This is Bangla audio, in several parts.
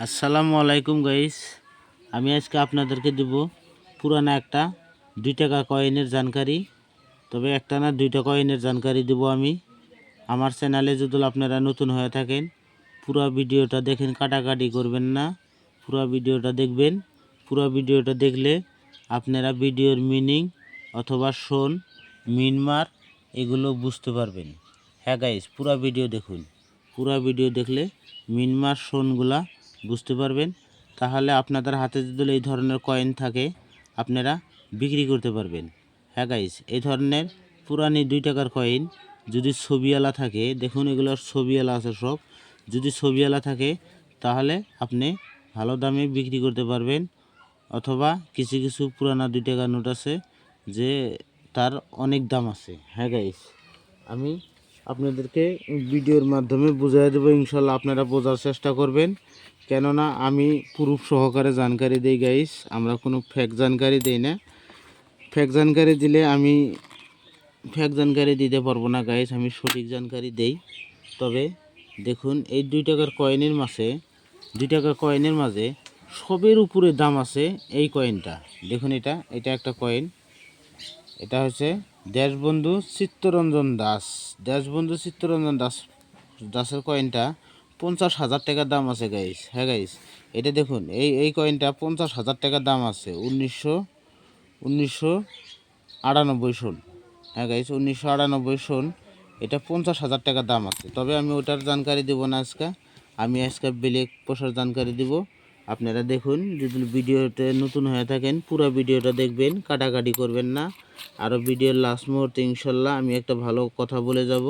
আসসালামু আলাইকুম গাইস। আমি আজকে আপনাদেরকে দেব পুরানা একটা 2 টাকা কয়েনের জানকারি। তবে একটা না 2টা কয়েনের জানকারি দেব আমি। আমার চ্যানেলে যদি আপনারা নতুন হয়ে থাকেন, পুরো ভিডিওটা দেখেন, কাটাকাটি করবেন না, পুরো ভিডিওটা দেখবেন। পুরো ভিডিওটা দেখলে আপনারা ভিডিওর মিনিং অথবা শোন, মিনমার এগুলো বুঝতে পারবেন। হ্যাঁ গাইস, পুরো ভিডিও দেখুন। পুরো ভিডিও দেখলে মিনমার শোনগুলা বুঝতে পারবেন। তাহলে আপনাদের হাতে যদি এই ধরনের কয়েন থাকে, আপনারা বিক্রি করতে পারবেন। হ্যাঁ গাইস, এই ধরনের পুরানি 2 টাকার কয়েন যদি ছবিওয়ালা থাকে, দেখুন এগুলোর ছবিওয়ালা আছে সব। যদি ছবিওয়ালা থাকে তাহলে আপনি ভালো দামে বিক্রি করতে পারবেন। অথবা কিছু কিছু পুরানা 2 টাকার নোট আছে যে তার অনেক দাম আছে। হ্যাঁ গাইস, আমি আপনাদেরকে ভিডিওর মাধ্যমে বুঝিয়ে দেবো, ইনশাল্লাহ আপনারা বোঝার চেষ্টা করবেন। কেননা আমি প্রুফ সহকারে জানকারি দেই গাইস, আমরা কোনো ফেক জানকারি দেই না। ফেক জানকারি দিলে আমি ফেক জানকারি দিতে পারবো না গাইস, আমি সঠিক জানকারি দেই। তবে দেখুন এই 2 টাকার কয়েনের মাঝে 2 টাকা কয়েনের মাঝে সবের উপরে দাম আছে এই কয়েনটা। দেখুন এটা এটা একটা কয়েন, এটা হচ্ছে দেশবন্ধু চিত্তরঞ্জন দাস। দেশবন্ধু চিত্তরঞ্জন দাসের কয়েনটা 50,000 টাকার দাম আছে গাইস। হ্যাঁ গাইস, এটা দেখুন এই কয়েনটা 50,000 টাকার দাম আছে 1998 সন। হ্যাঁ গাইস, 1998 সন। এটা 50,000 টাকার দাম আছে। তবে আমি ওটার জানকারি দেবো না আজকে, আমি আজকে ব্ল্যাক পয়সার জানকারি দেব। আপনারা দেখুন, যদি ভিডিওতে নতুন হয়ে থাকেন পুরো ভিডিওটা দেখবেন, কাটাকাটি করবেন না। আরও ভিডিওর লাস্ট মুহূর্তে ইনশাল্লাহ আমি একটা ভালো কথা বলে যাব।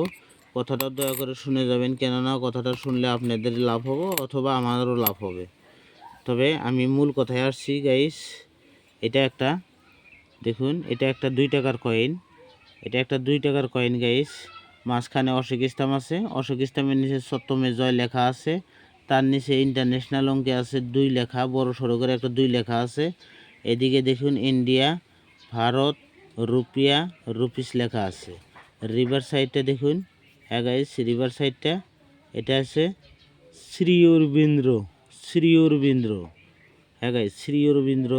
কথাটা দয়া করে শুনে যাবেন, কেননা কথাটা শুনলে আপনাদের লাভ হবে অথবা আমাদেরও লাভ হবে। তবে আমি মূল কথায় আসছি গাইস। এটা একটা দেখুন, এটা একটা 2 টাকার কয়েন। এটা একটা 2 টাকার কয়েন গাইস। মাঝখানে অশোক স্তম্ভ আছে, অশোক স্তম্ভের নিচে সত্যমে জয় লেখা আছে। তার নিচে ইন্টারন্যাশনাল অঙ্কে আছে 2 লেখা, বড় সড়ো করে একটা 2 লেখা আছে। এদিকে দেখুন ইন্ডিয়া, ভারত, রুপিয়া, রুপিস লেখা আছে। রিভার সাইডটা দেখুন। হ্যাঁ গাইস, রিভার সাইডটা এটা আছে শ্রী অরবিন্দ্র। শ্রী অরবিন্দ্র। হ্যাঁ গাইস, শ্রী অরবিন্দ্র।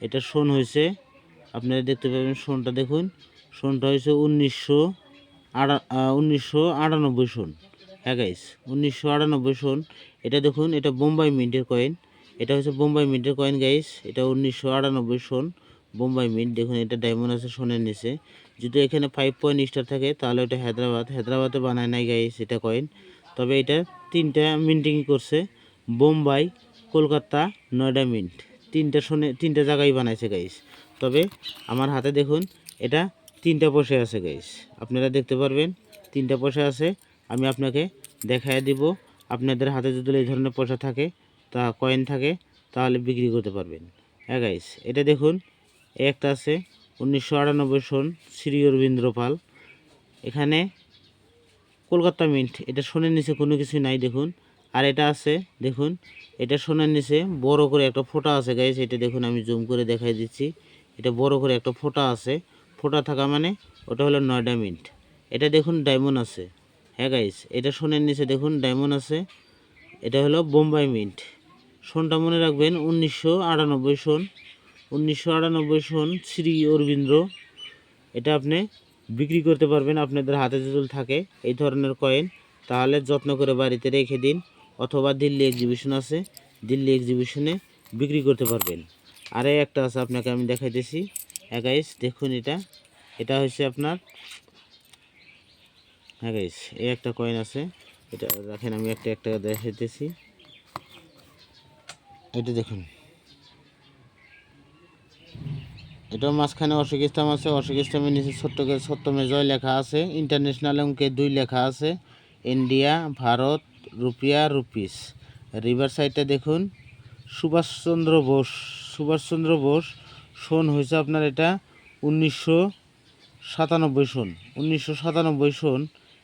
এটা সন হয়েছে, আপনারা দেখতে পাবেন সনটা দেখুন। সনটা হয়েছে 1998 সন। হ্যাঁ গাইস, 1998 সন। এটা দেখুন, এটা বোম্বাই মিন্টের কয়েন। এটা হচ্ছে বোম্বাই মিন্টের কয়েন গাইস। এটা 1998 সন, বোম্বাই মিন্ট। দেখুন এটা ডায়মন্ড আছে সোনের নিচে। যদি এখানে 5 পয়েন্ট স্টার থাকে তাহলে এটা হায়দ্রাবাদে বানায় নাই গাইস এটা কয়েন। তবে এটা 3টা মিন্টিং করছে, বোম্বাই, কলকাতা, নয়ডা মিন্ট। 3টা জায়গায় বানাইছে গাইস। তবে আমার হাতে দেখুন এটা 3টা পয়সা আছে গাইস, আপনারা দেখতে পারবেন 3টা পয়সা আছে। আমি আপনাকে দেখায় দিব। আপনাদের হাতে যদি এই ধরনের পয়সা থাকে, তা কয়েন থাকে, তাহলে বিক্রি করতে পারবেন। হ্যাঁ গাইস, এটা দেখুন একটা আছে 1998 সন, শ্রী অরবিন্দ্র পাল। এখানে কলকাতা মিন্ট, এটা সোনার নিচে কোনো কিছু নাই দেখুন। আর এটা আছে দেখুন, এটা সোনার নিচে বড় করে একটা ফোঁটা আছে গাইস। এটা দেখুন, আমি জুম করে দেখাই দিচ্ছি। এটা বড় করে একটা ফোঁটা আছে, ফোঁটা থাকা মানে ওটা হলো নয়ডা মিন্ট। এটা দেখুন ডায়মন্ড আছে। হ্যাঁ গাইস, এটা সোনার নিচে দেখুন ডায়মন্ড আছে। এটা হলো বোম্বাই মিন্ট। সনটা মনে রাখবেন 1998 সন। 1998 সন শ্রী অরবিন্দ্র। এটা আপনি বিক্রি করতে পারবেন আপনাদের হাতে যদি থাকে এই ধরনের কয়েন, তাহলে যত্ন করে বাড়িতে রেখে দিন। অথবা দিল্লি এক্সিবিশন আছে, দিল্লি এক্সিবিশনে বিক্রি করতে পারবেন। আর একটা আছে, আপনাকে আমি দেখাইতেছি। হ্যাঁ গাইস, দেখুন এটা এটা হচ্ছে আপনার, হ্যাঁ গাইস, এই একটা কয়েন আছে। এটা রাখেন, আমি একটা একটা দেখাইতেছি। এটা দেখুন, এটাও মাঝখানে অশোক স্তম্ভ আছে। অশোক স্তম্ভের নিচে ছোট্ট করে সত্যমে জয় লেখা আছে। ইন্টারন্যাশনাল অঙ্কে 2 লেখা আছে, ইন্ডিয়া, ভারত, রুপিয়া, রুপিস। রিভার সাইডটা দেখুন সুভাষচন্দ্র বোস। সুভাষচন্দ্র বোস। সন হয়েছে আপনার এটা 1997 সন। 1997 সন।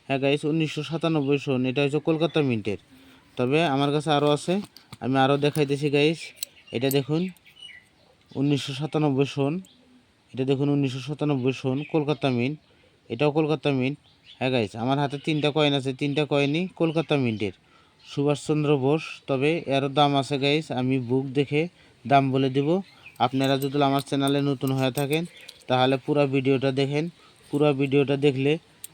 হ্যাঁ গাইস, 1997 সন। এটা হচ্ছে কলকাতা মিন্টের। তবে আমার কাছে আরও আছে, আমি আরও দেখাইতেছি গাইস। এটা দেখুন 1997 সন। এটা দেখুন 1997 সন, কলকাতা মিন্ট। এটাও কলকাতা মিন্ট। হ্যাঁ গাইস, আমার হাতে 3টা কয়েন আছে, 3টা কয়েনই কলকাতা মিন্টের। সুভাষচন্দ্র বোস। তবে এরও দাম আছে গাইস, আমি বুক দেখে দাম বলে দিব। আপনারা যদি আমার চ্যানেলে নতুন হয়ে থাকেন তাহলে পুরো ভিডিওটা দেখেন। পুরো ভিডিওটা দেখলে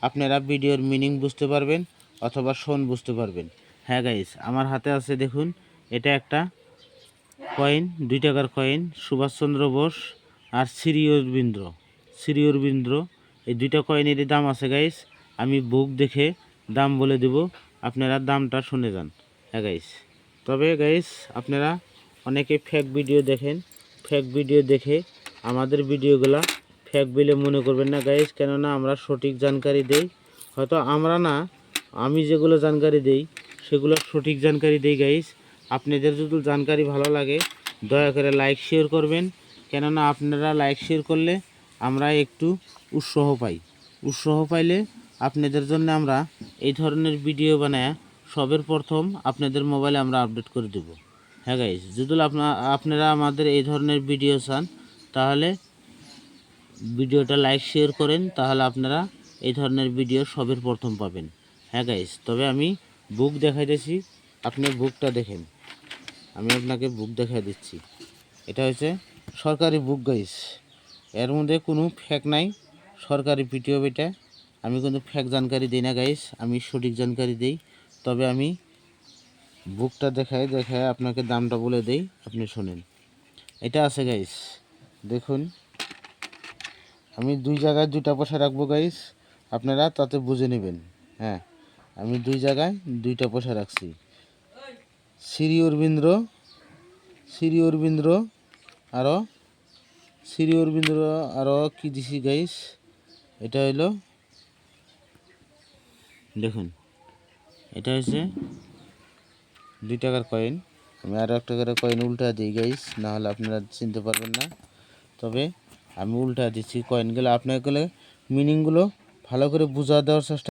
আপনারা ভিডিওর মিনিং বুঝতে পারবেন অথবা শোন বুঝতে পারবেন। হ্যাঁ গাইস, আমার হাতে আছে দেখুন, এটা একটা কয়েন, 2 টাকার কয়েন, সুভাষচন্দ্র বোস আর শ্রী অরবিন্দ। এই দুইটা কয়েনেরই দাম আছে গাইস, আমি বুক দেখে দাম বলে দেব, আপনারা দামটা শুনে যান। হ্যাঁ গাইস, তবে গাইস আপনারা অনেকে ফেক ভিডিও দেখেন, ফেক ভিডিও দেখে আমাদের ভিডিওগুলা ফেক বলে মনে করবেন না গাইস, কেননা আমরা সঠিক জানকারি দেই। হয়তো আমরা না, আমি যেগুলো জানকারি দেই সেগুলো সঠিক জানকারি দেই গাইস। আপনাদের যদি জানকারি ভালো লাগে দয়া করে লাইক শেয়ার করবেন, কেননা আপনারা লাইক শেয়ার করলে আমরা একটু উৎসাহ পাই। উৎসাহ পাইলে আপনাদের জন্য আমরা এই ধরনের ভিডিও বানায় সবের প্রথম আপনাদের মোবাইলে আমরা আপডেট করে দেব। হ্যাঁ গাইস, যদি আপনারা আমাদের এই ধরনের ভিডিও চান তাহলে ভিডিওটা লাইক শেয়ার করেন, তাহলে আপনারা এই ধরনের ভিডিও সবের প্রথম পাবেন। হ্যাঁ গাইস, তবে আমি বুক দেখাইতেছি, আপনি বুকটা দেখেন। আমি আপনাকে বুক দেখাই দিচ্ছি, এটা হচ্ছে সরকারি বুক গাইস, এর মধ্যে কোনো ফেক নাই, সরকারি ভিডিও। এটা আমি কিন্তু ফেক জানকারি দিই না গাইস, আমি সঠিক জানকারি দিই। তবে আমি বুকটা দেখাই আপনাকে দামটা বলে দেই, আপনি শোনেন। এটা আছে গাইস, দেখুন আমি 2 জায়গায় 2টা পয়সা রাখবো গাইস, আপনারা তাতে বুঝে নেবেন। হ্যাঁ, আমি 2 জায়গায় 2টা পয়সা রাখছি। শ্রী অরবিন্দ আরও কি দিছি গাইস, এটা হইলো দেখুন, এটা হচ্ছে 2 টাকার কয়েন। আমি আরও 1 টাকার কয়েন উল্টা দিই গাইস, না হলে আপনারা চিনতে পারবেন না। তবে আমি উল্টা দিচ্ছি কয়েনগুলো, আপনাগুলো মিনিংগুলো ভালো করে বুঝা দেওয়ার চেষ্টা